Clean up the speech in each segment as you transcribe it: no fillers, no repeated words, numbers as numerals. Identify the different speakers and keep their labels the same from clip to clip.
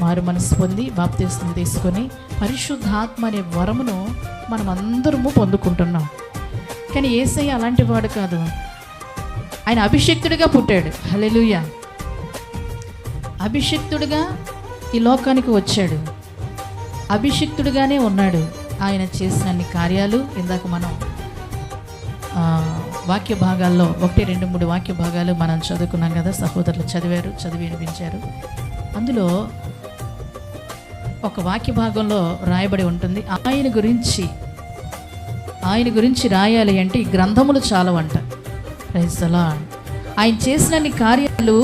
Speaker 1: మారు మనసు పొంది బాప్తిస్మం తీసుకొని పరిశుద్ధాత్మ అనే వరమును మనం అందరము పొందుకుంటున్నాం. కానీ యేసయ్య అలాంటి వాడు కాదు. ఆయన అభిషిక్తుడిగా పుట్టాడు. హల్లెలూయా. అభిషిక్తుడిగా ఈ లోకానికి వచ్చాడు. అభిషిక్తుడిగానే ఉన్నాడు. ఆయన చేసిన అన్ని కార్యాలు ఇందాక మనం వాక్య భాగాల్లో 1, 2, 3 వాక్య భాగాలు మనం చదువుకున్నాం కదా. సహోదరులు చదివి వినిపించారు. అందులో ఒక వాక్య భాగంలో రాయబడి ఉంటుంది, ఆయన గురించి రాయాలి అంటే ఈ గ్రంథములు చాలవంట. Praise the lord. ఆయన చేసిన కార్యాలు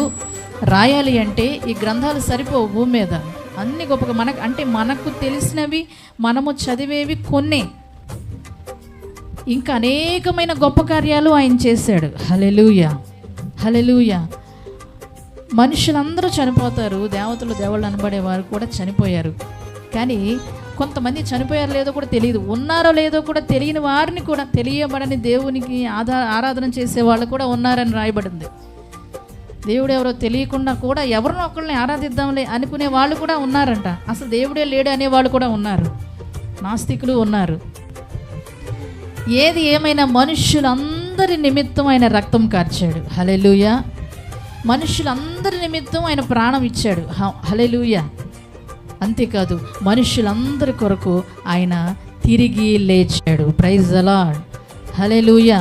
Speaker 1: రాయాలి అంటే ఈ గ్రంథాలు సరిపోవు. భూమి మీద అన్ని గొప్పగా మనకు తెలిసినవి, మనము చదివేవి కొన్నే. ఇంకా అనేకమైన గొప్ప కార్యాలు ఆయన చేశాడు. హల్లెలూయా, హల్లెలూయా. మనుషులందరూ చనిపోతారు. దేవుళ్ళు అనబడేవారు కూడా చనిపోయారు. కానీ కొంతమంది చనిపోయారో లేదో కూడా తెలియదు, ఉన్నారో లేదో కూడా తెలియని వారిని కూడా, తెలియబడని దేవునికి ఆరాధన చేసే వాళ్ళు కూడా ఉన్నారని రాయబడింది. దేవుడు ఎవరో తెలియకుండా కూడా ఎవరినో ఒకరిని ఆరాధిద్దాంలే అనుకునే వాళ్ళు కూడా ఉన్నారంట. అసలు దేవుడే లేడు అనేవాళ్ళు కూడా ఉన్నారు. నాస్తికులు ఉన్నారు. ఏది ఏమైనా మనుష్యులందరి నిమిత్తం ఆయన రక్తం కార్చాడు. హల్లెలూయా. మనుష్యులందరి నిమిత్తం ఆయన ప్రాణం ఇచ్చాడు. హల్లెలూయా. అంతేకాదు మనుష్యులందరి కొరకు ఆయన తిరిగి లేచాడు. Praise the Lord. హల్లెలూయా.